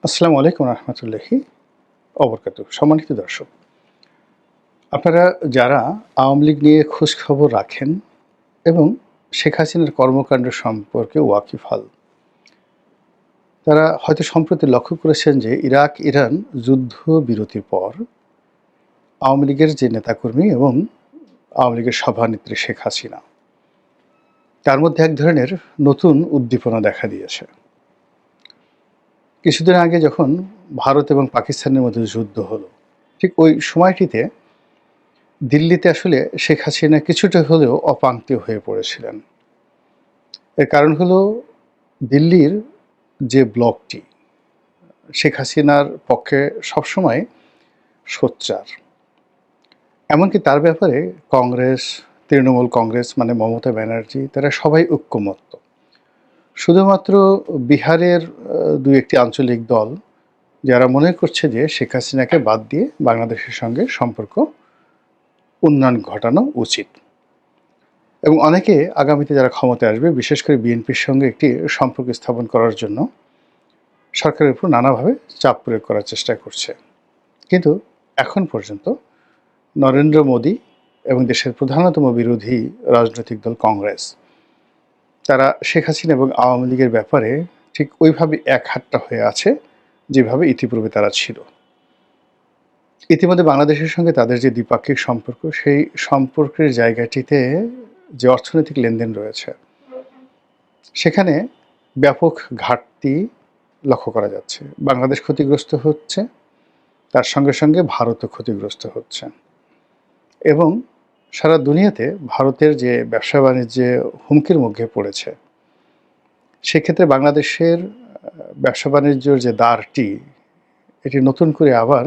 আসসালামু আলাইকুম রহমতুল্লাহি অবরকাতুহ। সম্মানিত দর্শক, আপনারা যারা আওয়ামী লীগ নিয়ে খোঁজখবর রাখেন এবং শেখ হাসিনার কর্মকাণ্ড সম্পর্কে ওয়াকিবহাল, তারা হয়তো সম্প্রতি লক্ষ্য করেছেন যে ইরাক ইরান যুদ্ধ বিরতির পর আওয়ামী লীগের যে নেতাকর্মী এবং আওয়ামী লীগের সভানেত্রী শেখ হাসিনা, তার মধ্যে এক ধরনের নতুন উদ্দীপনা দেখা দিয়েছে। কিছুদিন আগে যখন ভারত এবং পাকিস্তানের মধ্যে যুদ্ধ হলো, ঠিক ওই সময়টিতে দিল্লিতে আসলে শেখ হাসিনা কিছুটা হলেও অপাংক্তেয় হয়ে পড়েছিলেন। এর কারণ হলো দিল্লির যে ব্লকটি শেখ হাসিনার পক্ষে সবসময় সোচ্চার। এমনকি তার ব্যাপারে কংগ্রেস, তৃণমূল কংগ্রেস মানে মমতা ব্যানার্জি, তারা সবাই ঐক্যমত্য। শুধুমাত্র বিহারের দুই একটি আঞ্চলিক দল যারা মনে করছে যে শেখ হাসিনাকে বাদ দিয়ে বাংলাদেশের সঙ্গে সম্পর্ক উন্নয়ন ঘটানো উচিত। এবং অনেকে আগামীতে যারা ক্ষমতায় আসবে, বিশেষ করে বিএনপির সঙ্গে একটি সম্পর্ক স্থাপন করার জন্য সরকারের উপর নানাভাবে চাপ প্রয়োগ করার চেষ্টা করছে। কিন্তু এখন পর্যন্ত নরেন্দ্র মোদী এবং দেশের প্রধানতম বিরোধী রাজনৈতিক দল কংগ্রেস, তারা শেখ হাসিনা এবং আওয়ামী লীগের ব্যাপারে ঠিক ওইভাবে একহাট্টা হয়ে আছে যেভাবে ইতিপূর্বে তারা ছিল। ইতিমধ্যে বাংলাদেশের সঙ্গে তাদের যে দ্বিপাক্ষিক সম্পর্ক, সেই সম্পর্কের জায়গাটিতে যে অর্থনৈতিক লেনদেন রয়েছে, সেখানে ব্যাপক ঘাটতি লক্ষ্য করা যাচ্ছে। বাংলাদেশ ক্ষতিগ্রস্ত হচ্ছে, তার সঙ্গে সঙ্গে ভারতও ক্ষতিগ্রস্ত হচ্ছে এবং সারা দুনিয়াতে ভারতের যে ব্যবসা বাণিজ্যে হুমকির মুখে পড়েছে, সেক্ষেত্রে বাংলাদেশের ব্যবসা বাণিজ্যর যে দ্বারটি, এটি নতুন করে আবার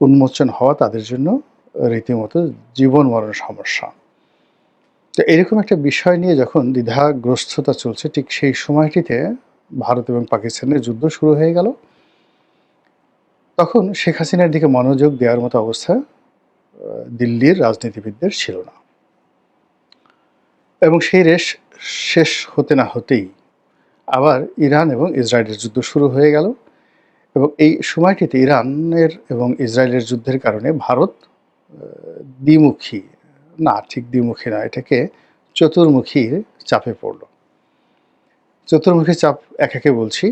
উন্মোচন হওয়া তাদের জন্য রীতিমতো জীবন মরণ সমস্যা। তো এরকম একটা বিষয় নিয়ে যখন দ্বিধাগ্রস্ততা চলছে, ঠিক সেই সময়টিতে ভারত এবং পাকিস্তানের যুদ্ধ শুরু হয়ে গেল। তখন শেখ হাসিনার দিকে মনোযোগ দেওয়ার মতো অবস্থা দিল্লির রাজনীতিবিদদের ছিল না। এবং সেই রেশ শেষ হতে না হতেই আবার ইরান এবং ইসরায়েলের যুদ্ধ শুরু হয়ে গেল। এবং এই সময়টিতে ইরানের এবং ইসরায়েলের যুদ্ধের কারণে ভারত দ্বিমুখী, না ঠিক দ্বিমুখী না, এটাকে চতুর্মুখী চাপে পড়ল। চতুর্মুখী চাপ একে বলছি,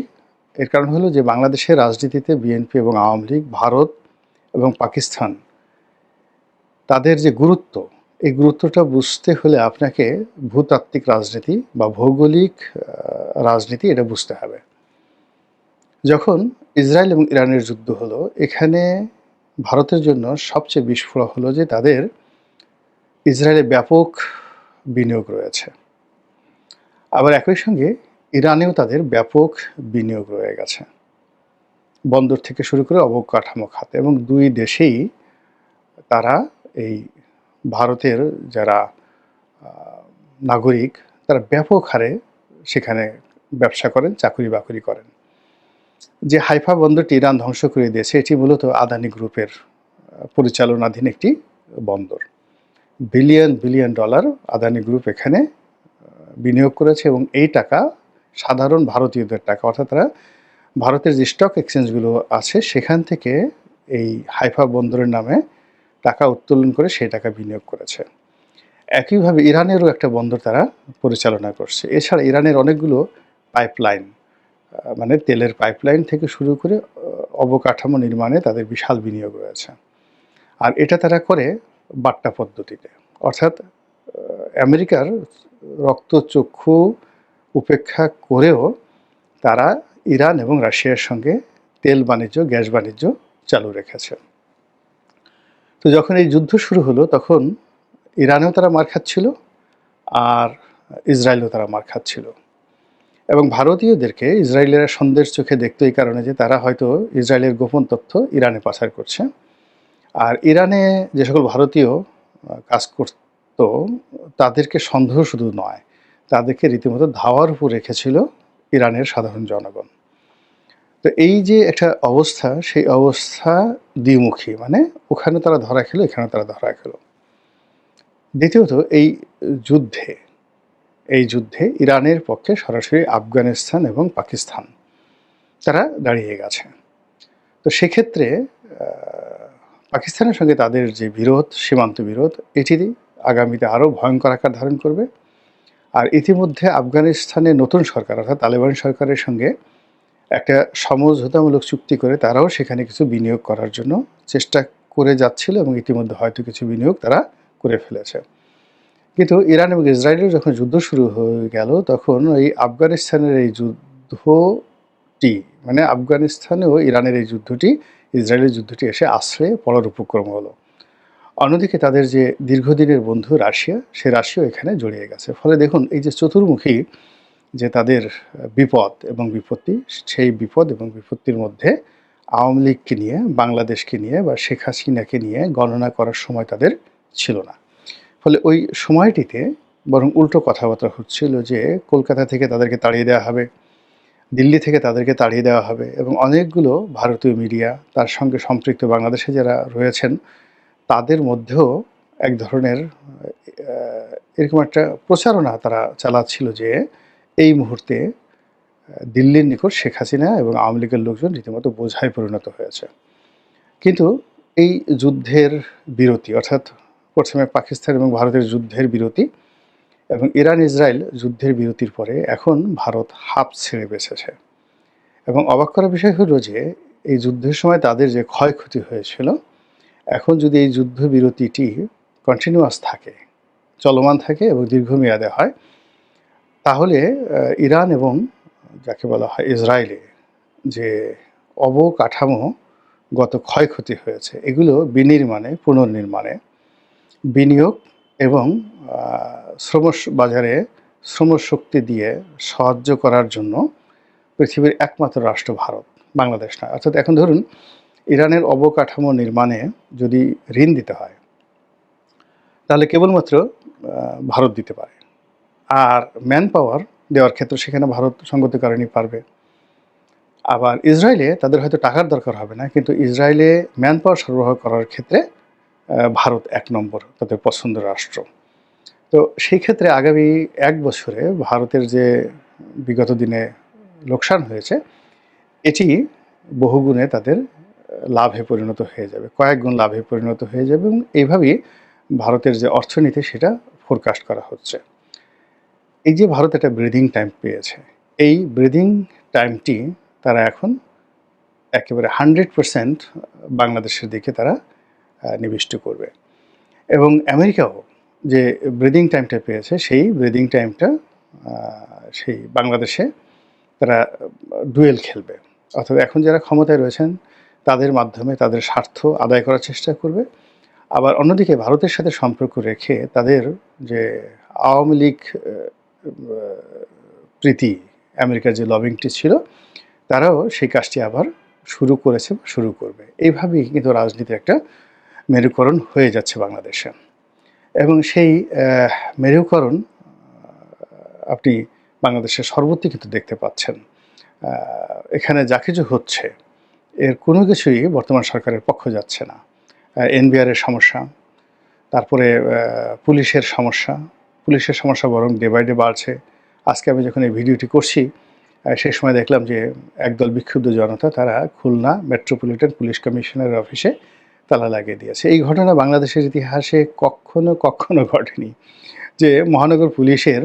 এর কারণ হলো যে বাংলাদেশের রাজনীতিতে বিএনপি এবং আওয়ামী লীগ, ভারত এবং পাকিস্তান, তাদের যে গুরুত্ব, এই গুরুত্বটা বুঝতে হলে আপনাকে ভূতাত্ত্বিক রাজনীতি বা ভৌগোলিক রাজনীতি এটা বুঝতে হবে। যখন ইসরায়েল এবং ইরানের যুদ্ধ হলো, এখানে ভারতের জন্য সবচেয়ে বিস্ফোরক হলো যে তাদের ইসরায়েলে ব্যাপক বিনিয়োগ রয়েছে, আবার একই সঙ্গে ইরানেও তাদের ব্যাপক বিনিয়োগ রয়ে গেছে, বন্দর থেকে শুরু করে অবকাঠামো খাতে। এবং দুই দেশেই তারা এই ভারতের যারা নাগরিক, তারা ব্যাপক হারে সেখানে ব্যবসা করেন, চাকুরি বাকরি করেন। যে হাইফা বন্দরটি ইরান ধ্বংস করে দিয়েছে, এটি মূলত আদানি গ্রুপের পরিচালনাধীন একটি বন্দর। Billion billion dollar Adani group এখানে বিনিয়োগ করেছে এবং এই টাকা সাধারণ ভারতীয়দের টাকা, অর্থাৎ তারা ভারতের যে স্টক এক্সচেঞ্জগুলো আছে সেখান থেকে এই হাইফা বন্দরের নামে টাকা উত্তোলন করে সেই টাকা বিনিয়োগ করেছে। একইভাবে ইরানেরও একটা বন্দর তারা পরিচালনা করছে। এছাড়া ইরানের অনেকগুলো পাইপলাইন, মানে তেলের পাইপলাইন থেকে শুরু করে অবকাঠামো নির্মাণে তাদের বিশাল বিনিয়োগ রয়েছে। আর এটা তারা করে বাট্টা পদ্ধতিতে, অর্থাৎ আমেরিকার রক্তচক্ষু উপেক্ষা করেও তারা ইরান এবং রাশিয়ার সঙ্গে তেল বাণিজ্য, গ্যাস বাণিজ্য চালু রেখেছে। তো যখন এই যুদ্ধ শুরু হলো, তখন ইরানেও তারা মার খাচ্ছিল আর ইসরায়েলেও তারা মার খাচ্ছিল। এবং ভারতীয়দেরকে ইসরায়েলেরা সন্দেহের চোখে দেখতো এই কারণে যে তারা হয়তো ইসরায়েলের গোপন তথ্য ইরানে পাচার করছে। আর ইরানে যে সকল ভারতীয় কাজ করত, তাদেরকে সন্দেহ শুধু নয়, তাদেরকে রীতিমতো ধাওয়ার উপর রেখেছিল ইরানের সাধারণ জনগণ। তো এই যে একটা অবস্থা, সেই অবস্থা দ্বিমুখী, মানে ওখানে তারা ধরা খেলো, এখানে তারা ধরা খেলো। দ্বিতীয়ত এই যুদ্ধে ইরানের পক্ষে সরাসরি আফগানিস্তান এবং পাকিস্তান, তারা দাঁড়িয়ে গেছে। তো সেক্ষেত্রে পাকিস্তানের সঙ্গে তাদের যে বিরোধ, সীমান্ত বিরোধ, এটি আগামীতে আরও ভয়ঙ্কর আকার ধারণ করবে। আর ইতিমধ্যে আফগানিস্তানে নতুন সরকার অর্থাৎ তালেবান সরকারের সঙ্গে একটা সমঝোতামূলক চুক্তি করে তারাও সেখানে কিছু বিনিয়োগ করার জন্য চেষ্টা করে যাচ্ছিল এবং ইতিমধ্যে হয়তো কিছু বিনিয়োগ তারা করে ফেলেছে। কিন্তু ইরান এবং ইসরায়েলের যখন যুদ্ধ শুরু হয়ে গেল তখন এই আফগানিস্তানের এই যুদ্ধটি মানে আফগানিস্তানেও ইরানের এই যুদ্ধটি ইসরায়েলের যুদ্ধটি এসে আশ্রয়ে পড়ার উপক্রম হলো। অন্যদিকে তাদের যে দীর্ঘদিনের বন্ধু রাশিয়া, সে রাশিয়াও এখানে জড়িয়ে গেছে। ফলে দেখুন এই যে চতুর্মুখী যে তাদের বিপদ এবং বিপত্তি, সেই বিপদ এবং বিপত্তির মধ্যে আওয়ামী লীগকে নিয়ে, বাংলাদেশকে নিয়ে বা শেখ হাসিনাকে নিয়ে গণনা করার সময় তাদের ছিল না। ফলে ওই সময়টিতে বরং উল্টো কথাবার্তা হচ্ছিল যে কলকাতা থেকে তাদেরকে তাড়িয়ে দেওয়া হবে, দিল্লি থেকে তাদেরকে তাড়িয়ে দেওয়া হবে এবং অনেকগুলো ভারতীয় মিডিয়া তার সঙ্গে সম্পৃক্ত বাংলাদেশে যারা রয়েছেন তাদের মধ্যেও এক ধরনের এরকম একটা প্রচারণা তারা চালাচ্ছিল যে এই মুহূর্তে দিল্লির নিকট শেখ হাসিনা এবং আওয়ামী লীগের লোকজন রীতিমতো বোঝায় পরিণত হয়েছে। কিন্তু এই যুদ্ধের বিরতি অর্থাৎ প্রথমে পাকিস্তান এবং ভারতের যুদ্ধের বিরতি এবং ইরান ইসরায়েল যুদ্ধের বিরতির পরে এখন ভারত হাঁপ ছেড়ে বেঁচেছে। এবং অবাক করার বিষয় হলো যে এই যুদ্ধের সময় তাদের যে ক্ষয়ক্ষতি হয়েছিল, এখন যদি এই যুদ্ধবিরতিটি কন্টিনিউয়াস থাকে, চলমান থাকে এবং দীর্ঘমেয়াদে হয়, তাহলে ইরান এবং যাকে বলা হয় ইসরায়েলে যে অবকাঠামোগত ক্ষয়ক্ষতি হয়েছে, এগুলো বিনির্মাণে, পুনর্নির্মাণে, বিনিয়োগ এবং বাজারে শ্রমশক্তি দিয়ে সাহায্য করার জন্য পৃথিবীর একমাত্র রাষ্ট্র ভারত, বাংলাদেশ নয়। অর্থাৎ এখন ধরুন ইরানের অবকাঠামো নির্মাণে যদি ঋণ দিতে হয় তাহলে কেবলমাত্র ভারত দিতে পারে। আর ম্যান পাওয়ার দেওয়ার ক্ষেত্রে সেখানে ভারত সঙ্গত কারণেই পারবে। আবার ইসরায়েলে তাদের হয়তো টাকার দরকার হবে না, কিন্তু ইসরায়েলে ম্যান পাওয়ার সরবরাহ করার ক্ষেত্রে ভারত এক নম্বর তাদের পছন্দের রাষ্ট্র। তো সেই ক্ষেত্রে আগামী 1 বছরে ভারতের যে বিগত দিনে লোকসান হয়েছে এটি বহুগুণে তাদের লাভে পরিণত হয়ে যাবে, কয়েক গুণ লাভে পরিণত হয়ে যাবে এবং এইভাবেই ভারতের যে অর্থনীতি সেটা ফোরকাস্ট করা হচ্ছে। এই যে ভারত একটা ব্রিদিং টাইম পেয়েছে, এই ব্রিদিং টাইমটি তারা এখন একেবারে 100% বাংলাদেশের দিকে তারা নিবিষ্ট করবে। এবং আমেরিকাও যে ব্রিদিং টাইমটা পেয়েছে সেই ব্রিদিং টাইমটা সেই বাংলাদেশে তারা ডুয়েল খেলবে। অর্থাৎ এখন যারা ক্ষমতায় রয়েছেন তাদের মাধ্যমে তাদের স্বার্থ আদায় করার চেষ্টা করবে। আবার অন্যদিকে ভারতের সাথে সম্পর্ক রেখে তাদের যে আওয়ামী লীগ প্রীতি আমেরিকার যে লবিংটি ছিল তারাও সেই কাজটি আবার শুরু করেছে, শুরু করবে। এইভাবেই কিন্তু রাজনীতির একটা মেরুকরণ হয়ে যাচ্ছে বাংলাদেশে। এবং সেই মেরুকরণ আপনি বাংলাদেশের সর্বত্র কিন্তু দেখতে পাচ্ছেন। এখানে যা কিছু হচ্ছে এর কোনো কিছুই বর্তমান সরকারের পক্ষ যাচ্ছে না। এনবিআরের সমস্যা, তারপরে পুলিশের সমস্যা বরং ডে বাই ডে বাড়ছে। আজকে আমি যখন এই ভিডিওটি করছি সেই সময় দেখলাম যে একদল বিক্ষুব্ধ জনতা তারা খুলনা মেট্রোপলিটন পুলিশ কমিশনারের অফিসে তালা লাগিয়ে দিয়েছে। এই ঘটনা বাংলাদেশের ইতিহাসে কখনো ঘটেনি যে মহানগর পুলিশের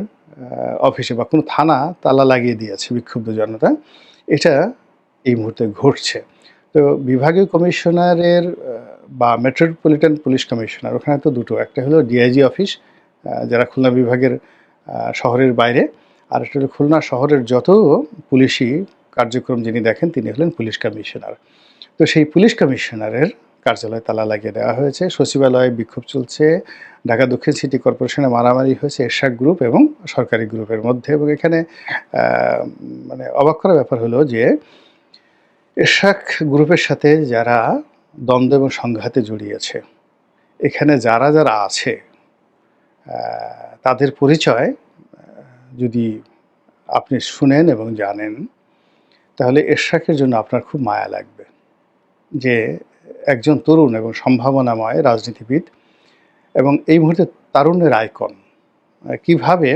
অফিসে বা কোনো থানা তালা লাগিয়ে দিয়েছে বিক্ষুব্ধ জনতা। এটা এই মুহূর্তে ঘটছে। তো বিভাগীয় কমিশনারের বা মেট্রোপলিটন পুলিশ কমিশনার ওখানে তো দুটো, একটা হলো ডিআইজি অফিস যারা খুলনা বিভাগের শহরের বাইরে, আর একটা হলো খুলনা শহরের যত পুলিশি কার্যক্রম যিনি দেখেন তিনি হলেন পুলিশ কমিশনার। তো সেই পুলিশ কমিশনারের কার্যালয়ে তালা লাগিয়ে দেওয়া হয়েছে। সচিবালয়ে বিক্ষোভ চলছে। ঢাকা দক্ষিণ সিটি কর্পোরেশনে মারামারি হয়েছে এরশাদ গ্রুপ এবং সরকারি গ্রুপের মধ্যে। এবং এখানে মানে অবাক করার ব্যাপার হলো যে এরশাদ গ্রুপের সাথে যারা দ্বন্দ্ব এবং সংঘাতে জড়িয়েছে, এখানে যারা আছে তাদের পরিচয় যদি আপনি শুনেন এবং জানেন তাহলে এরশাদের জন্য আপনার খুব মায়া লাগবে যে একজন তরুণ এবং সম্ভাবনাময় রাজনীতিবিদ এবং এই মুহূর্তে তারুণ্যের আইকন কিভাবে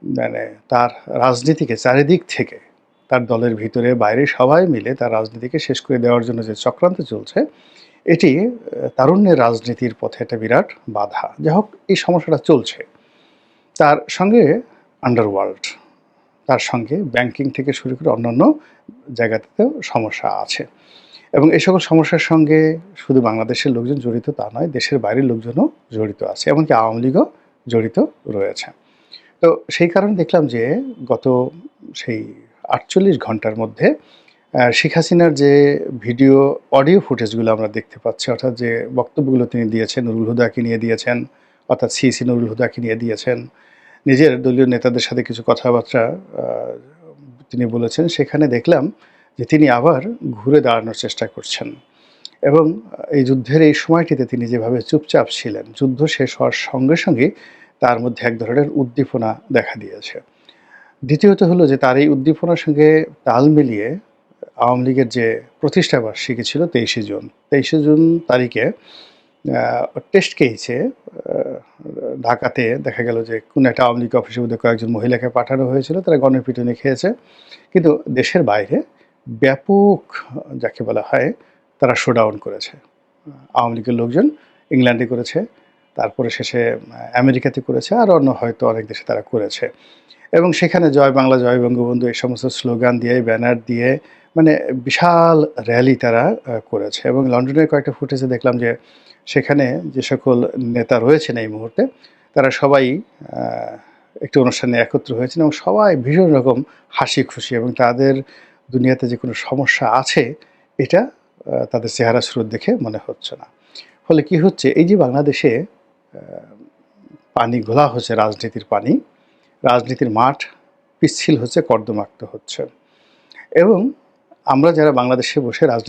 মানে তার রাজনীতিকে চারিদিক থেকে তার দলের ভিতরে বাইরে সবাই মিলে তার রাজনীতিকে শেষ করে দেওয়ার জন্য যে চক্রান্ত চলছে, এটি তারুণ্যের রাজনীতির পথে একটা বিরাট বাধা। যাই হোক, এই সমস্যাটা চলছে। তার সঙ্গে আন্ডারওয়ার্ল্ড, তার সঙ্গে ব্যাংকিং থেকে শুরু করে অন্যান্য জায়গাতেও সমস্যা আছে, এবং এই সকল সমস্যার সঙ্গে শুধু বাংলাদেশের লোকজন জড়িত তা নয়, দেশের বাইরের লোকজনও জড়িত আছে, এমনকি আওয়ামী লীগও জড়িত রয়েছে। তো সেই কারণে দেখলাম যে গত সেই ৪৮ ঘন্টার মধ্যে শেখ হাসিনার যে ভিডিও অডিও ফুটেজগুলো আমরা দেখতে পাচ্ছি, অর্থাৎ যে বক্তব্যগুলো তিনি দিয়েছেন, নুরুল হুদাকে নিয়ে দিয়েছেন, অর্থাৎ সিইসি নুরুল হুদাকে নিয়ে দিয়েছেন, নিজের দলীয় নেতাদের সাথে কিছু কথাবার্তা তিনি বলেছেন, সেখানে দেখলাম যে তিনি আবার ঘুরে দাঁড়ানোর চেষ্টা করছেন, এবং এই যুদ্ধের এই সময়টিতে তিনি যেভাবে চুপচাপ ছিলেন, যুদ্ধ শেষ হওয়ার সঙ্গে সঙ্গে তার মধ্যে এক ধরনের উদ্দীপনা দেখা দিয়েছে। দ্বিতীয়ত হলো যে তার এই উদ্দীপনার সঙ্গে তাল মিলিয়ে আওয়ামী লীগের যে প্রতিষ্ঠাবার্ষিকী ছিল ২৩শে জুন তারিখে টেস্ট কেসে ঢাকাতে দেখা গেল যে কোনো একটা আওয়ামী লীগ অফিসের মধ্যে কয়েকজন মহিলাকে পাঠানো হয়েছিল, তারা গণপিটুনি খেয়েছে। কিন্তু দেশের বাইরে ব্যাপক, যাকে বলা হয়, তারা শোডাউন করেছে। আওয়ামী লীগের লোকজন ইংল্যান্ডে করেছে, তারপরে শেষে আমেরিকাতে করেছে, আর অন্য হয়তো অনেক দেশে তারা করেছে, এবং সেখানে জয় বাংলা, জয় বঙ্গবন্ধু এই সমস্ত স্লোগান দিয়ে, ব্যানার দিয়ে, মানে বিশাল র্যালি তারা করেছে। এবং লন্ডনের কয়েকটা ফুটেজে দেখলাম যে সেখানে যে সকল নেতা রয়েছেন এই মুহূর্তে, তারা সবাই একটি অনুষ্ঠানে একত্র হয়েছেন, এবং সবাই ভীষণ রকম হাসি খুশি, এবং তাদের দুনিয়াতে যে কোনো সমস্যা আছে এটা তাদের চেহারা স্রোত দেখে মনে হচ্ছে না। ফলে কি হচ্ছে, এই যে বাংলাদেশে পানি ঘোলা হচ্ছে, রাজনীতির পানি, রাজনীতির মাঠ পিচ্ছিল হচ্ছে, কর্দমাক্ত হচ্ছে, এবং আমরা যারা বাংলাদেশে বসে রাজনীতি